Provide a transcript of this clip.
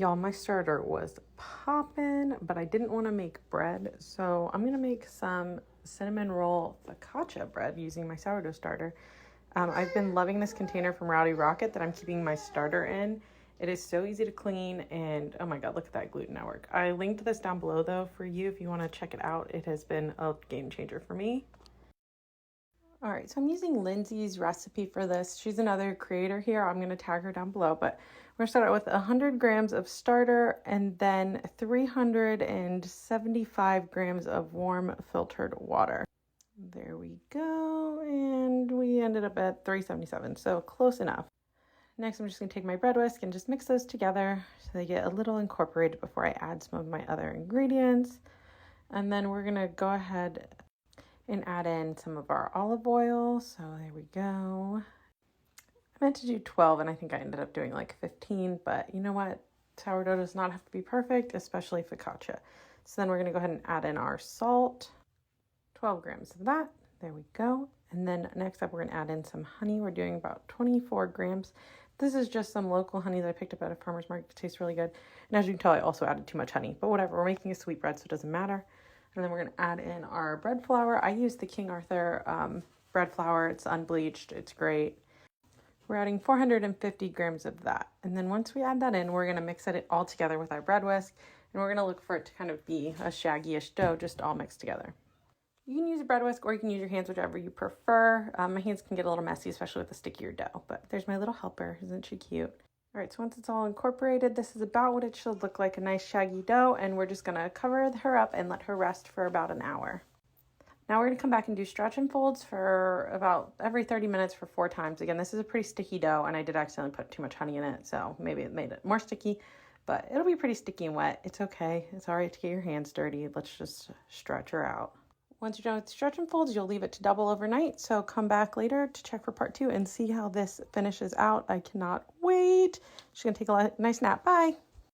Y'all, my starter was popping, but I didn't want to make bread, so I'm going to make some cinnamon roll focaccia bread using my sourdough starter. I've been loving this container from Rowdy Rocket that I'm keeping my starter in. It is so easy to clean, and oh my god, look at that gluten network. I linked this down below though for you if you want to check it out. It has been a game changer for me. All right, so I'm using Lindsay's recipe for this. She's another creator here. I'm going to tag her down below, but we're going to start out with 100 grams of starter and then 375 grams of warm filtered water. There we go, and we ended up at 377, so close enough. Next, I'm just going to take my bread whisk and just mix those together so they get a little incorporated before I add some of my other ingredients. And then we're going to go ahead and add in some of our olive oil. So there we go. I meant to do 12 and I think I ended up doing like 15, but you know what? Sourdough does not have to be perfect, especially focaccia. So then we're going to go ahead and add in our salt, 12 grams of that. There we go. And then next up, we're going to add in some honey. We're doing about 24 grams. This is just some local honey that I picked up at a farmer's market. It tastes really good. And as you can tell, I also added too much honey, but whatever. We're making a sweet bread, so it doesn't matter. And then we're going to add in our bread flour. I use the King Arthur bread flour. It's unbleached. It's great. We're adding 450 grams of that. And then once we add that in, we're going to mix it all together with our bread whisk. And we're going to look for it to kind of be a shaggy-ish dough, just all mixed together. You can use a bread whisk or you can use your hands, whichever you prefer. My hands can get a little messy, especially with the stickier dough. But there's my little helper. Isn't she cute? All right, so once it's all incorporated, this is about what it should look like, a nice shaggy dough, and we're just gonna cover her up and let her rest for about an hour. Now we're gonna come back and do stretch and folds for about every 30 minutes for 4 times. Again, this is a pretty sticky dough, and I did accidentally put too much honey in it, so maybe it made it more sticky, but it'll be pretty sticky and wet. It's okay. It's all right to get your hands dirty. Let's just stretch her out. Once you're done with the stretch and folds, you'll leave it to double overnight. So come back later to check for part 2 and see how this finishes out. I cannot wait. She's going to take a nice nap. Bye.